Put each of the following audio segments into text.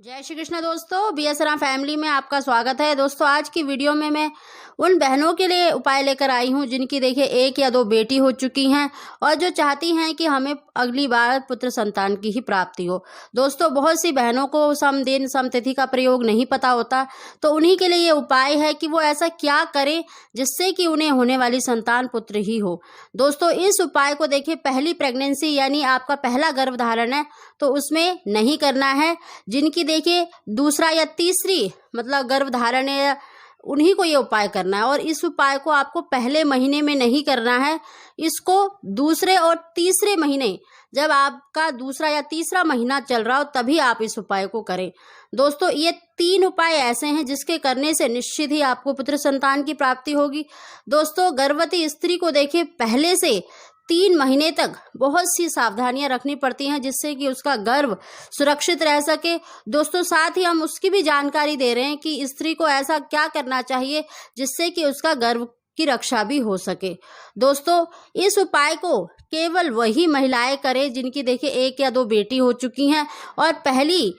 जय श्री कृष्ण दोस्तों, B S Ram family में आपका स्वागत है। दोस्तों आज की वीडियो में मैं उन बहनों के लिए उपाय लेकर आई हूं जिनकी देखिए एक या दो बेटी हो चुकी हैं और जो चाहती हैं कि हमें अगली बार पुत्र संतान की ही प्राप्ति हो। दोस्तों बहुत सी बहनों को सम दिन सम तिथि का प्रयोग नहीं पता होता, तो उन्हीं के लिए ये उपाय है कि वो ऐसा क्या करें जिससे कि उन्हें होने वाली संतान पुत्र ही हो। दोस्तों इस उपाय को देखिए पहली प्रेगनेंसी यानी आपका पहला गर्भधारण है तो उसमें नहीं करना है। जिनकी देखिए दूसरा या तीसरी मतलब गर्भधारण है उन्हीं को ये उपाय करना है और इस उपाय को आपको पहले महीने में नहीं करना है। इसको दूसरे और तीसरे महीने जब आपका दूसरा या तीसरा महीना चल रहा हो तभी आप इस उपाय को करें। दोस्तों ये 3 उपाय ऐसे हैं जिसके करने से निश्चित ही आपको पुत्र संतान की प्राप्ति होगी। दोस्तों गर्भवती स्त्री को देखिए पहले से 3 महीने तक बहुत सी सावधानियां रखनी पड़ती हैं जिससे कि उसका गर्भ सुरक्षित रह सके। दोस्तों साथ ही हम उसकी भी जानकारी दे रहे हैं कि स्त्री को ऐसा क्या करना चाहिए जिससे कि उसका गर्भ की रक्षा भी हो सके। दोस्तों इस उपाय को केवल वही महिलाएं करें जिनकी देखिए 1 या 2 बेटी हो चुकी हैं और पहली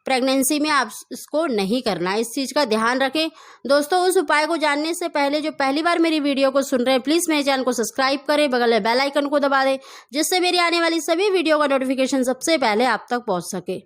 प्रेगनेंसी में आप इसको नहीं करना है, इस चीज़ का ध्यान रखें। दोस्तों उस उपाय को जानने से पहले जो पहली बार मेरी वीडियो को सुन रहे हैं प्लीज़ मेरे चैनल को सब्सक्राइब करें, बगल में बेल आइकन को दबा दें जिससे मेरी आने वाली सभी वीडियो का नोटिफिकेशन सबसे पहले आप तक पहुंच सके।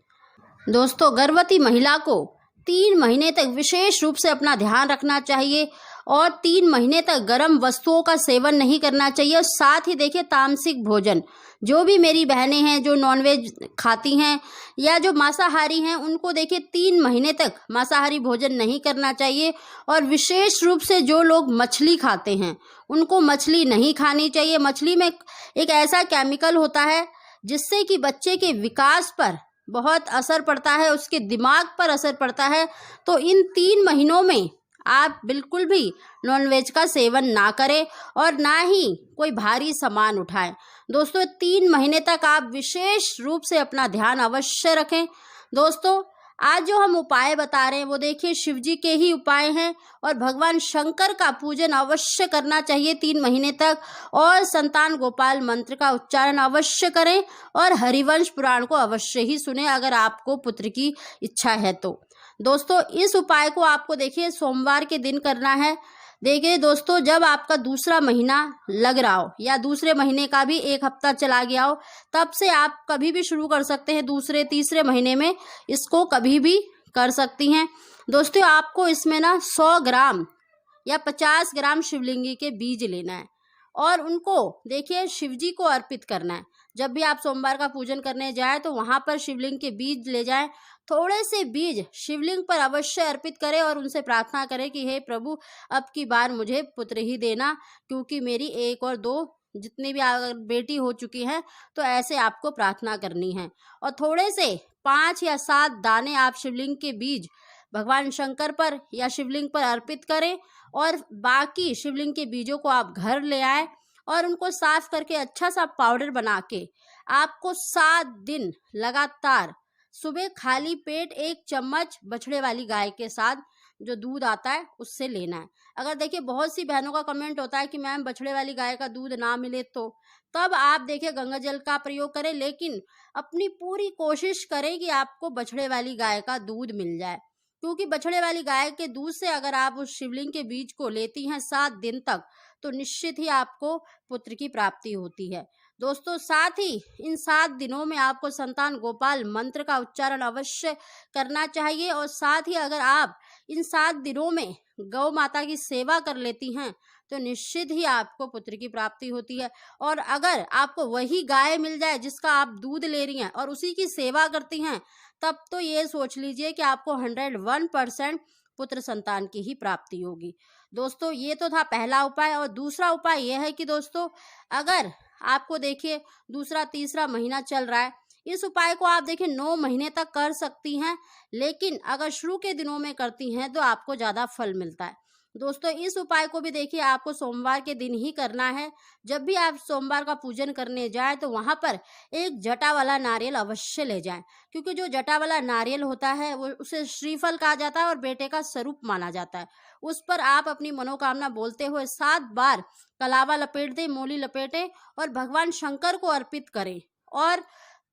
दोस्तों गर्भवती महिला को 3 महीने तक विशेष रूप से अपना ध्यान रखना चाहिए और 3 महीने तक गर्म वस्तुओं का सेवन नहीं करना चाहिए और साथ ही देखिए तामसिक भोजन, जो भी मेरी बहनें हैं जो नॉनवेज खाती हैं या जो मांसाहारी हैं उनको देखिए 3 महीने तक मांसाहारी भोजन नहीं करना चाहिए और विशेष रूप से जो लोग मछली खाते हैं उनको मछली नहीं खानी चाहिए। मछली में एक ऐसा केमिकल होता है जिससे कि बच्चे के विकास पर बहुत असर पड़ता है, उसके दिमाग पर असर पड़ता है। तो इन 3 महीनों में आप बिल्कुल भी नॉनवेज का सेवन ना करें और ना ही कोई भारी सामान उठाएं। दोस्तों 3 महीने तक आप विशेष रूप से अपना ध्यान अवश्य रखें। दोस्तों आज जो हम उपाय बता रहे हैं वो देखिए शिव जी के ही उपाय हैं और भगवान शंकर का पूजन अवश्य करना चाहिए 3 महीने तक और संतान गोपाल मंत्र का उच्चारण अवश्य करें और हरिवंश पुराण को अवश्य ही सुने अगर आपको पुत्र की इच्छा है तो। दोस्तों इस उपाय को आपको देखिए सोमवार के दिन करना है। देखिए दोस्तों जब आपका दूसरा महीना लग रहा हो या दूसरे महीने का भी 1 हफ्ता चला गया हो तब से आप कभी भी शुरू कर सकते हैं। दूसरे तीसरे महीने में इसको कभी भी कर सकती हैं। दोस्तों आपको इसमें ना 100 ग्राम या 50 ग्राम शिवलिंगी के बीज लेना है और उनको देखिए शिव जी को अर्पित करना है। जब भी आप सोमवार का पूजन करने जाए तो वहां पर शिवलिंग के बीज ले जाएं, थोड़े से बीज शिवलिंग पर अवश्य अर्पित करें और उनसे प्रार्थना करें कि हे प्रभु अब की बार मुझे पुत्र ही देना, क्योंकि मेरी 1 और 2 जितनी भी बेटी हो चुकी हैं तो ऐसे आपको प्रार्थना करनी है। और थोड़े से 5 या 7 दाने आप शिवलिंग के बीज भगवान शंकर पर या शिवलिंग पर अर्पित करें और बाकी शिवलिंग के बीजों को आप घर ले आए और उनको साफ करके अच्छा सा पाउडर बना के आपको 7 दिन लगातार सुबह खाली पेट 1 चम्मच बछड़े वाली गाय के साथ जो दूध आता है उससे लेना है। अगर देखिए बहुत सी बहनों का कमेंट होता है कि मैम बछड़े वाली गाय का दूध ना मिले तो तब आप देखिए गंगा जल का प्रयोग करें, लेकिन अपनी पूरी कोशिश करें कि आपको बछड़े वाली गाय का दूध मिल जाए, क्योंकि बछड़े वाली गाय के दूध से अगर आप उस शिवलिंग के बीज को लेती हैं 7 दिन तक तो निश्चित ही आपको पुत्र की प्राप्ति होती है। दोस्तों साथ ही इन 7 दिनों में आपको संतान गोपाल मंत्र का उच्चारण अवश्य करना चाहिए और साथ ही अगर आप इन 7 दिनों में गौ माता की सेवा कर लेती हैं तो निश्चित ही आपको पुत्र की प्राप्ति होती है। और अगर आपको वही गाय मिल जाए जिसका आप दूध ले रही हैं और उसी की सेवा करती हैं तब तो ये सोच लीजिए कि आपको 101% पुत्र संतान की ही प्राप्ति होगी। दोस्तों ये तो था पहला उपाय और दूसरा उपाय यह है कि दोस्तों अगर आपको देखिए दूसरा तीसरा महीना चल रहा है, इस उपाय को आप देखिए 9 महीने तक कर सकती हैं, लेकिन अगर शुरू के दिनों में करती हैं तो आपको ज़्यादा फल मिलता है। दोस्तों इस उपाय को भी देखिए आपको सोमवार के दिन ही करना है। जब भी आप सोमवार का पूजन करने जाएं तो वहां पर एक जटा वाला नारियल अवश्य ले जाएं, क्योंकि जो जटा वाला नारियल होता है वो उसे श्रीफल कहा जाता है और बेटे का स्वरूप माना जाता है। उस पर आप अपनी मनोकामना बोलते हुए 7 बार कलावा लपेट दें, मूली लपेटें और भगवान शंकर को अर्पित करें और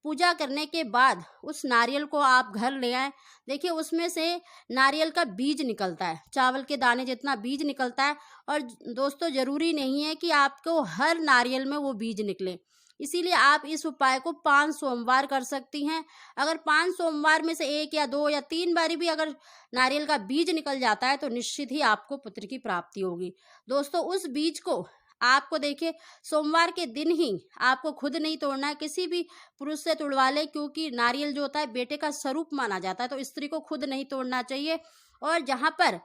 पूजा करने के बाद उस नारियल को आप घर ले आएँ। देखिए उसमें से नारियल का बीज निकलता है, चावल के दाने जितना बीज निकलता है। और दोस्तों ज़रूरी नहीं है कि आपको हर नारियल में वो बीज निकले, इसीलिए आप इस उपाय को 5 सोमवार कर सकती हैं। अगर 5 सोमवार में से 1 या 2 या 3 बारी भी अगर नारियल का बीज निकल जाता है तो निश्चित ही आपको पुत्र की प्राप्ति होगी। दोस्तों उस बीज को आपको देखिए सोमवार के दिन ही आपको खुद नहीं तोड़ना है, किसी भी पुरुष से तुड़वा ले, क्योंकि नारियल जो होता है बेटे का स्वरूप माना जाता है, तो स्त्री को खुद नहीं तोड़ना चाहिए। और जहाँ पर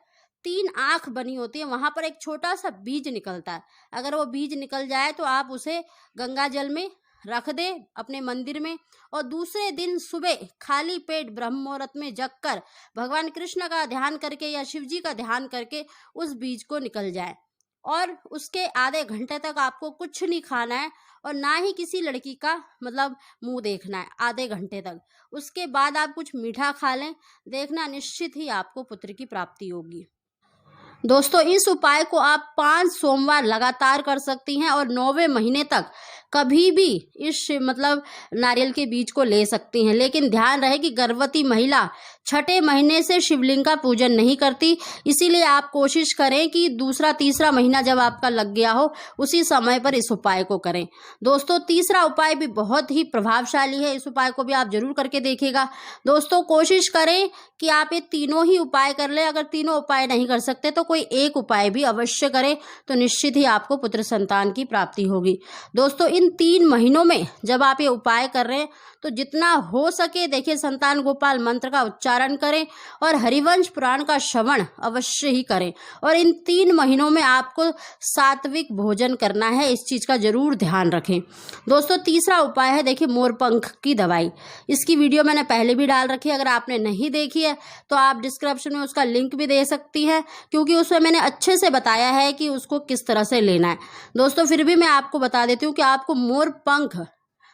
3 आँख बनी होती है वहाँ पर एक छोटा सा बीज निकलता है। अगर वो बीज निकल जाए तो आप उसे गंगा जल में रख दे अपने मंदिर में, और दूसरे दिन सुबह खाली पेट ब्रह्म मुहूर्त में जगकर भगवान कृष्ण का ध्यान करके या शिव जी का ध्यान करके उस बीज को निकल जाए। और उसके आधे घंटे तक आपको कुछ नहीं खाना है और ना ही किसी लड़की का मतलब मुंह देखना है आधे घंटे तक। उसके बाद आप कुछ मीठा खा लें, देखना निश्चित ही आपको पुत्र की प्राप्ति होगी। दोस्तों इस उपाय को आप 5 सोमवार लगातार कर सकती हैं और 9वें महीने तक कभी भी इस मतलब नारियल के बीज को ले सकती हैं। लेकिन ध्यान रहे कि गर्भवती महिला 6ठे महीने से शिवलिंग का पूजन नहीं करती, इसीलिए आप कोशिश करें कि दूसरा तीसरा महीना जब आपका लग गया हो उसी समय पर इस उपाय को करें। दोस्तों तीसरा उपाय भी बहुत ही प्रभावशाली है, इस उपाय को भी आप जरूर करके देखिएगा। दोस्तों कोशिश करें कि आप ये तीनों ही उपाय कर लें। अगर तीनों उपाय नहीं कर सकते तो कोई एक उपाय भी अवश्य करें, तो निश्चित ही आपको पुत्र संतान की प्राप्ति होगी। दोस्तों इन 3 महीनों में जब आप ये उपाय कर रहे हैं तो जितना हो सके देखिए संतान गोपाल मंत्र का उच्चारण करें और हरिवंश पुराण का श्रवण अवश्य ही करें। और इन 3 महीनों में आपको सात्विक भोजन करना है, इस चीज़ का जरूर ध्यान रखें। दोस्तों तीसरा उपाय है देखिए मोरपंख की दवाई। इसकी वीडियो मैंने पहले भी डाल रखी है, अगर आपने नहीं देखी है तो आप डिस्क्रिप्शन में उसका लिंक भी दे सकती हैं, क्योंकि उसमें मैंने अच्छे से बताया है कि उसको किस तरह से लेना है। दोस्तों फिर भी मैं आपको बता देती हूँ कि आपको मोरपंख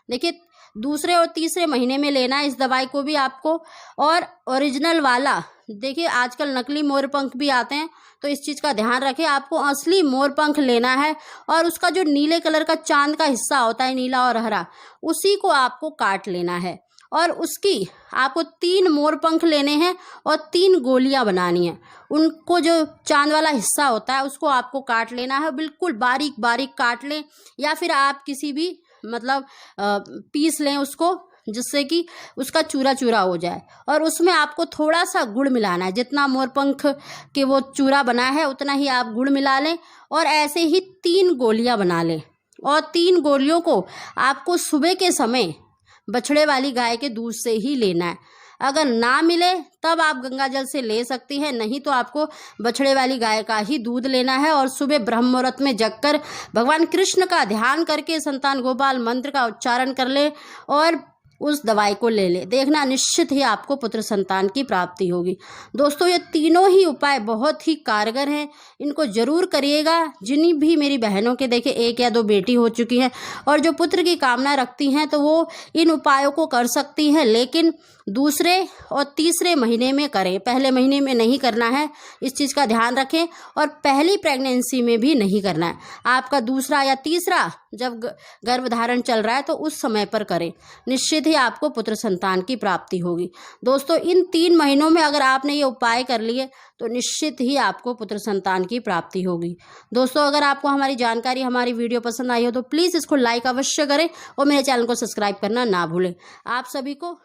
देखिए दूसरे और तीसरे महीने में लेना है इस दवाई को भी आपको। और ओरिजिनल वाला देखिए आजकल नकली मोरपंख भी आते हैं, तो इस चीज़ का ध्यान रखें, आपको असली मोरपंख लेना है। और उसका जो नीले कलर का चांद का हिस्सा होता है नीला और हरा, उसी को आपको काट लेना है। और उसकी आपको 3 मोरपंख लेने हैं और 3 गोलियां बनानी है। उनको जो चांद वाला हिस्सा होता है उसको आपको काट लेना है, बिल्कुल बारीक बारीक काट लें, या फिर आप किसी भी मतलब पीस लें उसको, जिससे कि उसका चूरा चूरा हो जाए। और उसमें आपको थोड़ा सा गुड़ मिलाना है, जितना मोरपंख के वो चूरा बना है उतना ही आप गुड़ मिला लें। और ऐसे ही 3 गोलियां बना लें, और 3 गोलियों को आपको सुबह के समय बछड़े वाली गाय के दूध से ही लेना है। अगर ना मिले तब आप गंगा जल से ले सकती हैं, नहीं तो आपको बछड़े वाली गाय का ही दूध लेना है। और सुबह ब्रह्म मुहूर्त में जगकर भगवान कृष्ण का ध्यान करके संतान गोपाल मंत्र का उच्चारण कर ले और उस दवाई को ले ले, देखना निश्चित ही आपको पुत्र संतान की प्राप्ति होगी। दोस्तों ये तीनों ही उपाय बहुत ही कारगर हैं, इनको जरूर करिएगा। जिन्हीं भी मेरी बहनों के देखिए 1 या 2 बेटी हो चुकी हैं और जो पुत्र की कामना रखती हैं तो वो इन उपायों को कर सकती हैं, लेकिन दूसरे और तीसरे महीने में करें, पहले महीने में नहीं करना है, इस चीज़ का ध्यान रखें। और पहली प्रेगनेंसी में भी नहीं करना है, आपका दूसरा या तीसरा जब गर्भधारण चल रहा है तो उस समय पर करें, निश्चित ही आपको पुत्र संतान की प्राप्ति होगी। दोस्तों इन 3 महीनों में अगर आपने ये उपाय कर लिए तो निश्चित ही आपको पुत्र संतान की प्राप्ति होगी। दोस्तों अगर आपको हमारी जानकारी, हमारी वीडियो पसंद आई हो तो प्लीज़ इसको लाइक अवश्य करें और मेरे चैनल को सब्सक्राइब करना ना भूलें। आप सभी को